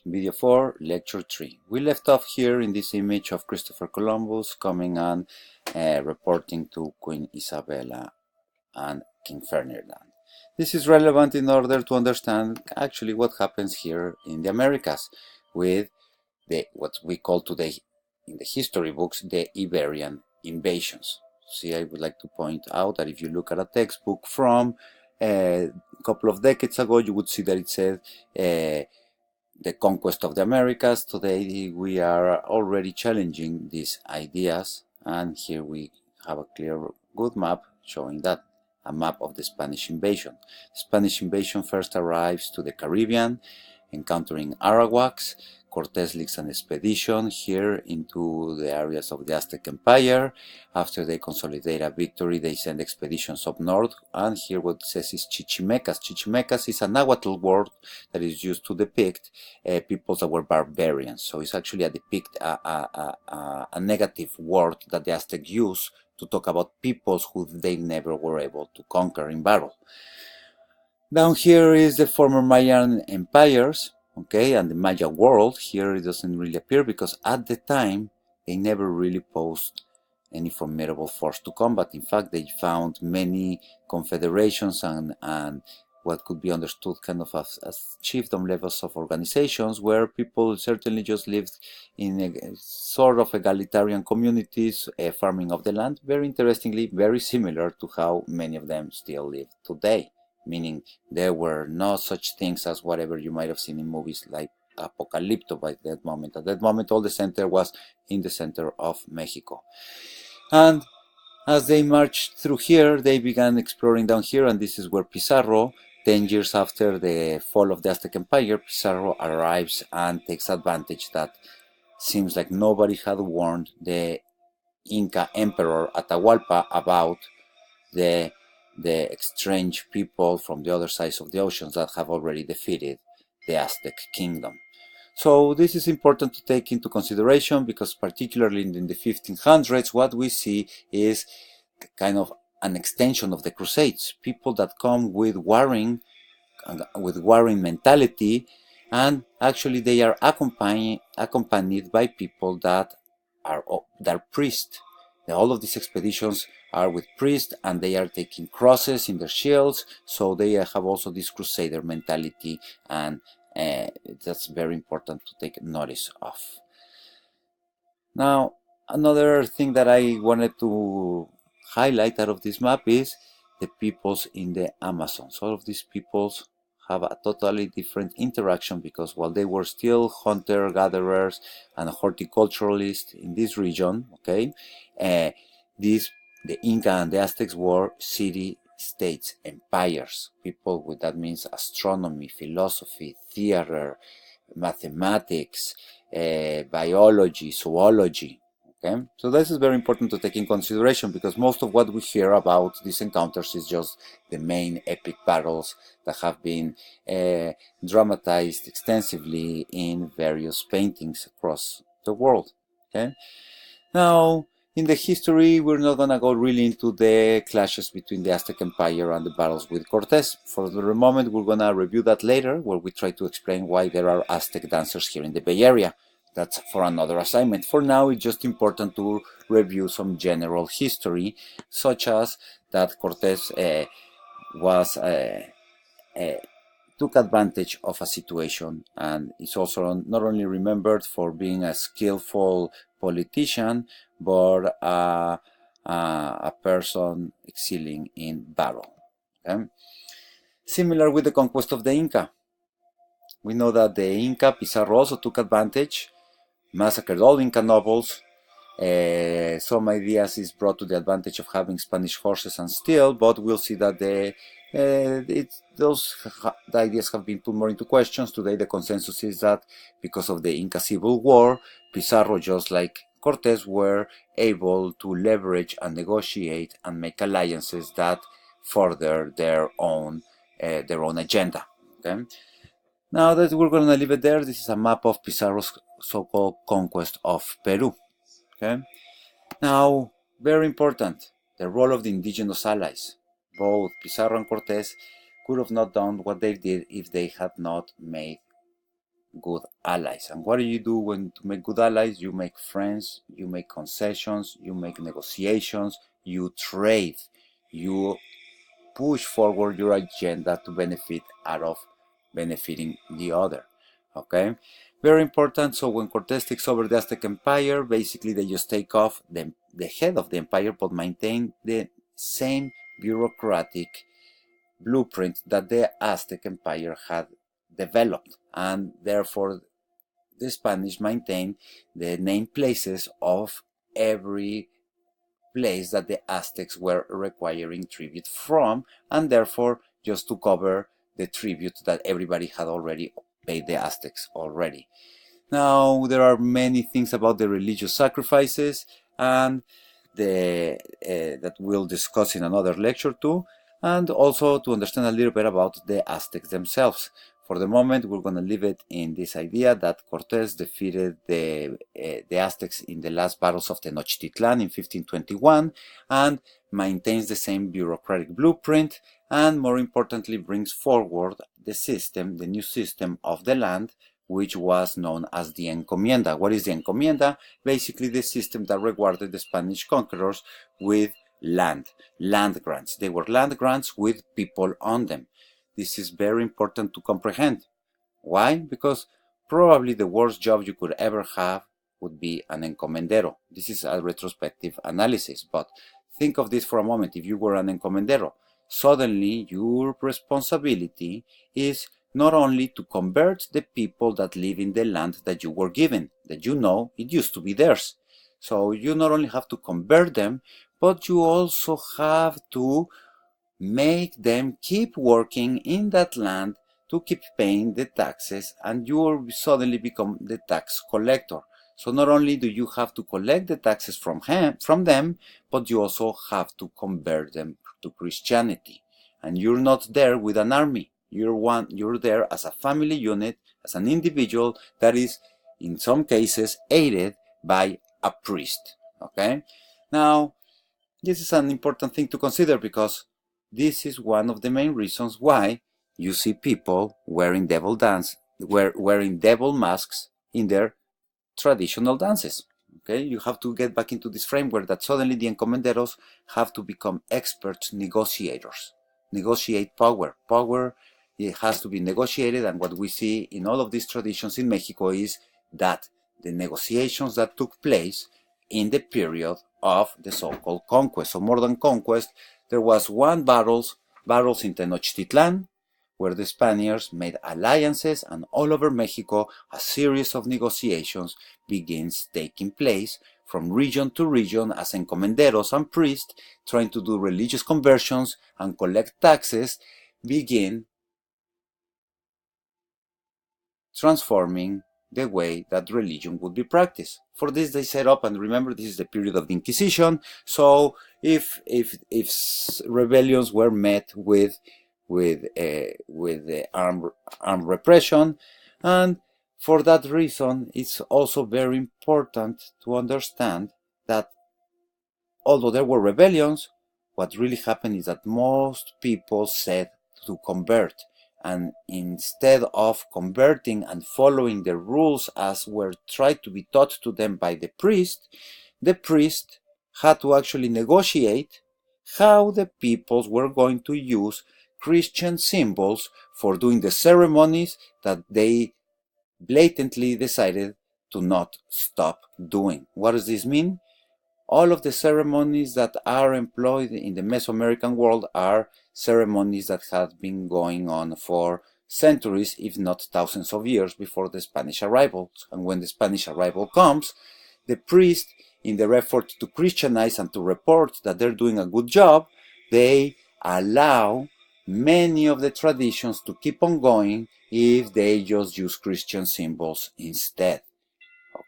Video 4, Lecture 3. We left off here in this image of Christopher Columbus coming and reporting to Queen Isabella and King Ferdinand. This is relevant in order to understand actually what happens here in the Americas with what we call today in the history books the Iberian invasions. See, I would like to point out that if you look at a textbook from a couple of decades ago, you would see that it said the conquest of the Americas. Today we are already challenging these ideas, and here we have a clear, good map showing that, a map of the Spanish invasion. The Spanish invasion first arrives to the Caribbean, encountering Arawaks. Cortés leads an expedition here into the areas of the Aztec Empire. After they consolidate a victory, they send expeditions up north, and here what it says is Chichimecas. Chichimecas is a Nahuatl word that is used to depict peoples that were barbarians. So it's actually a negative word that the Aztec use to talk about peoples who they never were able to conquer in battle. Down here is the former Mayan empires. Okay, and the Maya world. Here it doesn't really appear because at the time they never really posed any formidable force to combat. In fact, they found many confederations and what could be understood kind of as chiefdom levels of organizations where people certainly just lived in a sort of egalitarian communities, farming of the land. Very interestingly, very similar to how many of them still live today. Meaning there were no such things as whatever you might have seen in movies like Apocalypto by that moment. At that moment, all the center was in the center of Mexico. And as they marched through here, they began exploring down here, and this is where Pizarro, 10 years after the fall of the Aztec Empire, Pizarro arrives and takes advantage that seems like nobody had warned the Inca Emperor Atahualpa about the strange people from the other sides of the oceans that have already defeated the Aztec kingdom. So this is important to take into consideration because particularly in the 1500s, what we see is kind of an extension of the Crusades. People that come with warring mentality, and actually they are accompanied by people that are priests. All of these expeditions are with priests, and they are taking crosses in their shields, so they have also this crusader mentality, and that's very important to take notice of. Now, another thing that I wanted to highlight out of this map is the peoples in the Amazons. All of these peoples have a totally different interaction because while they were still hunter-gatherers and horticulturalists in this region, okay, the Inca and the Aztecs were city-states, empires. People with that means astronomy, philosophy, theater, mathematics, biology, zoology. Okay? So this is very important to take in consideration because most of what we hear about these encounters is just the main epic battles that have been dramatized extensively in various paintings across the world. Okay? Now, in the history, we're not going to go really into the clashes between the Aztec Empire and the battles with Cortés. For the moment, we're going to review that later, where we try to explain why there are Aztec dancers here in the Bay Area. That's for another assignment. For now, it's just important to review some general history, such as that Cortés took advantage of a situation, and is also not only remembered for being a skillful politician, but a person excelling in battle. Okay? Similar with the conquest of the Inca. We know that the Inca, Pizarro, also took advantage, massacred all Inca nobles. Some ideas is brought to the advantage of having Spanish horses and steel, but we'll see that the ideas have been put more into questions. Today the consensus is that because of the Inca Civil War, Pizarro, just like Cortés, were able to leverage and negotiate and make alliances that further their own agenda. Okay? Now that we're going to leave it there, this is a map of Pizarro's so-called conquest of Peru. Okay? Now, very important, the role of the Indigenous Allies. Both Pizarro and Cortés could have not done what they did if they had not made good allies. And what do you do when to make good allies? You make friends, you make concessions, you make negotiations, you trade, you push forward your agenda to benefit out of benefiting the other. Okay, very important. So when Cortés takes over the Aztec Empire, basically they just take off the head of the empire, but maintain the same bureaucratic blueprint that the Aztec Empire had developed, and therefore the Spanish maintained the named places of every place that the Aztecs were requiring tribute from, and therefore just to cover the tribute that everybody had already paid the Aztecs already. Now, there are many things about the religious sacrifices and that we'll discuss in another lecture too, and also to understand a little bit about the Aztecs themselves. For the moment, we're going to leave it in this idea that Cortés defeated the Aztecs in the last battles of Tenochtitlan in 1521 and maintains the same bureaucratic blueprint, and more importantly brings forward the system, the new system of the land, which was known as the encomienda. What is the encomienda? Basically the system that rewarded the Spanish conquerors with land grants. They were land grants with people on them. This is very important to comprehend. Why? Because probably the worst job you could ever have would be an encomendero. This is a retrospective analysis, but think of this for a moment. If you were an encomendero, suddenly your responsibility is not only to convert the people that live in the land that you were given, that you know it used to be theirs. So you not only have to convert them, but you also have to make them keep working in that land to keep paying the taxes, and you will suddenly become the tax collector. So not only do you have to collect the taxes from them, but you also have to convert them to Christianity. And you're not there with an army. You're there as a family unit, as an individual that is, in some cases, aided by a priest. Okay? Now, this is an important thing to consider because this is one of the main reasons why you see people wearing devil masks in their traditional dances. Okay, you have to get back into this framework that suddenly the encomenderos have to become expert negotiators, negotiate power. Power, it has to be negotiated, and what we see in all of these traditions in Mexico is that the negotiations that took place in the period of the so-called conquest. So more than conquest, there was battles in Tenochtitlan, where the Spaniards made alliances, and all over Mexico a series of negotiations begins taking place from region to region as encomenderos and priests trying to do religious conversions and collect taxes begin transforming the way that religion would be practiced. For this they set up, and remember this is the period of the Inquisition, so if rebellions were met with the armed repression, and for that reason it's also very important to understand that although there were rebellions, what really happened is that most people said to convert, and instead of converting and following the rules as were tried to be taught to them by the priest had to actually negotiate how the peoples were going to use Christian symbols for doing the ceremonies that they blatantly decided to not stop doing. What does this mean? All of the ceremonies that are employed in the Mesoamerican world are ceremonies that have been going on for centuries, if not thousands of years, before the Spanish arrival. And when the Spanish arrival comes, the priest, in their effort to Christianize and to report that they're doing a good job, they allow many of the traditions to keep on going if they just use Christian symbols instead.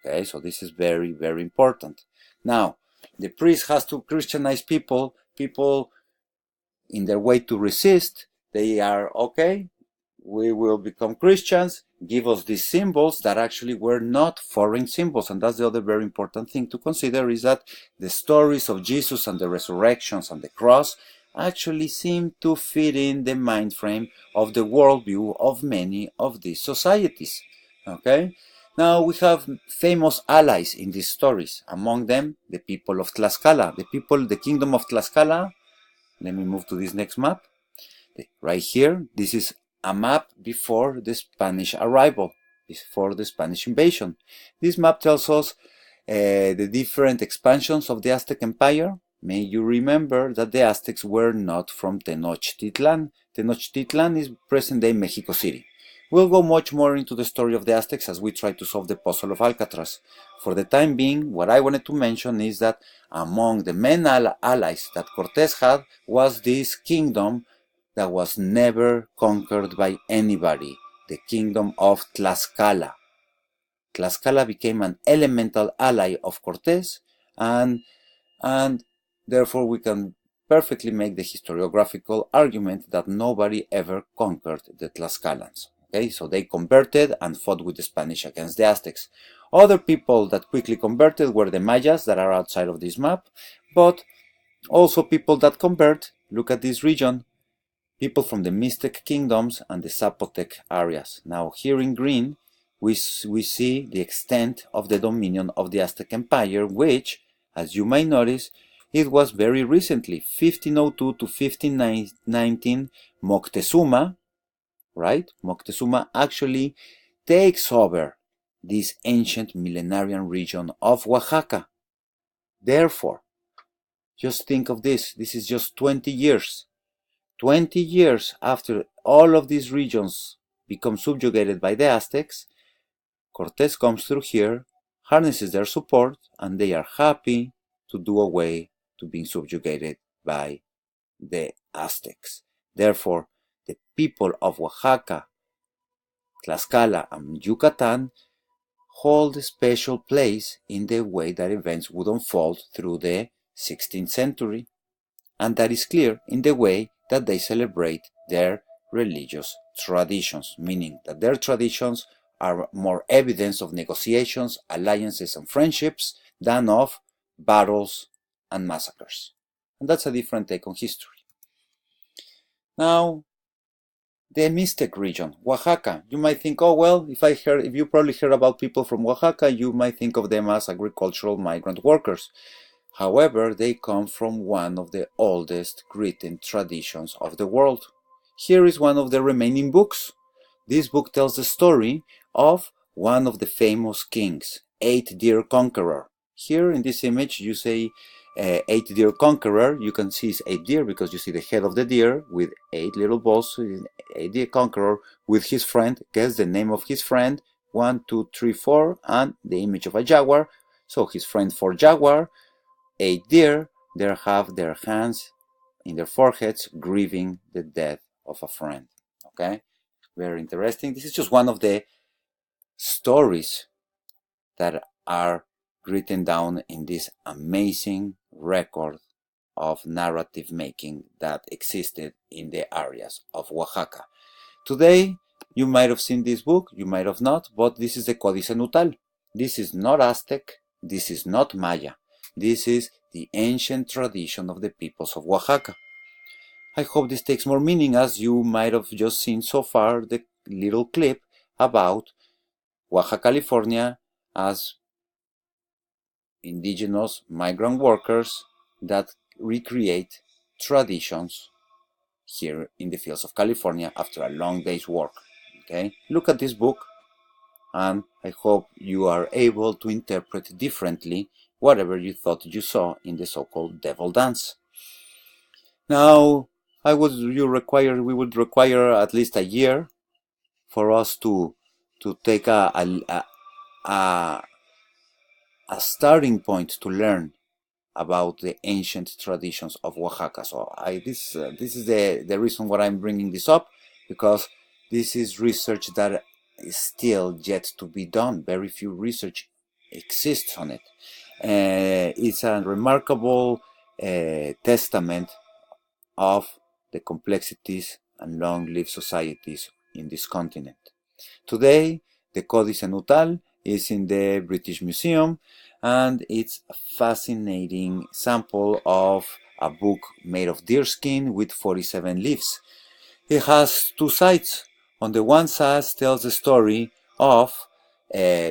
Okay, so this is very, very important. Now, the priest has to Christianize people in their way to resist. They are, okay, we will become Christians, give us these symbols that actually were not foreign symbols. And that's the other very important thing to consider, is that the stories of Jesus and the resurrections and the cross actually seem to fit in the mind frame of the worldview of many of these societies. Okay? Now we have famous allies in these stories. Among them, the people of Tlaxcala. The kingdom of Tlaxcala. Let me move to this next map. Right here, this is a map before the Spanish arrival, before the Spanish invasion. This map tells us the different expansions of the Aztec Empire. May you remember that the Aztecs were not from Tenochtitlan. Tenochtitlan is present-day Mexico City. We'll go much more into the story of the Aztecs as we try to solve the puzzle of Alcatraz. For the time being, what I wanted to mention is that among the main allies that Cortés had was this kingdom that was never conquered by anybody, the kingdom of Tlaxcala. Tlaxcala became an elemental ally of Cortés, and therefore we can perfectly make the historiographical argument that nobody ever conquered the Tlaxcalans. Okay, so they converted and fought with the Spanish against the Aztecs. Other people that quickly converted were the Mayas that are outside of this map, but also people that convert, look at this region, people from the Mixtec kingdoms and the Zapotec areas. Now here in green, we see the extent of the dominion of the Aztec Empire, which, as you may notice, it was very recently, 1502 to 1519, Moctezuma, right? Moctezuma actually takes over this ancient millenarian region of Oaxaca. Therefore, just think of this, this is just 20 years. 20 years after all of these regions become subjugated by the Aztecs, Cortés comes through here, harnesses their support, and they are happy to do away to being subjugated by the Aztecs. Therefore, the people of Oaxaca, Tlaxcala, and Yucatan hold a special place in the way that events would unfold through the 16th century, and that is clear in the way that they celebrate their religious traditions, meaning that their traditions are more evidence of negotiations, alliances, and friendships than of battles and massacres. And that's a different take on history. Now, the Mixtec region, Oaxaca. You might think, oh well, if you probably heard about people from Oaxaca, you might think of them as agricultural migrant workers. However, they come from one of the oldest written traditions of the world. Here is one of the remaining books. This book tells the story of one of the famous kings, Eight-Deer Conqueror. Here in this image you say Eight-Deer Conqueror. You can see it's 8 deer because you see the head of the deer with 8 little balls. Eight-Deer Conqueror with his friend. Guess the name of his friend. 1, 2, 3, 4, and the image of a jaguar. So his friend 4 jaguar. 8 deer, they have their hands in their foreheads grieving the death of a friend. Okay, very interesting. This is just one of the stories that are written down in this amazing record of narrative making that existed in the areas of Oaxaca. Today, you might have seen this book, you might have not, but this is the Códice Nutal. This is not Aztec, this is not Maya. This is the ancient tradition of the peoples of Oaxaca. I hope this takes more meaning, as you might have just seen so far the little clip about Oaxacalifornia as indigenous migrant workers that recreate traditions here in the fields of California after a long day's work. Okay, look at this book, and I hope you are able to interpret differently whatever you thought you saw in the so-called devil dance. Now, we would require at least a year for us to take a starting point to learn about the ancient traditions of Oaxaca. So this is the reason why I'm bringing this up, because this is research that is still yet to be done. Very few research exists on it. It's a remarkable testament of the complexities and long-lived societies in this continent. Today, the Códice Nutal is in the British Museum, and it's a fascinating sample of a book made of deerskin with 47 leaves. It has two sides. On the one side tells the story of uh,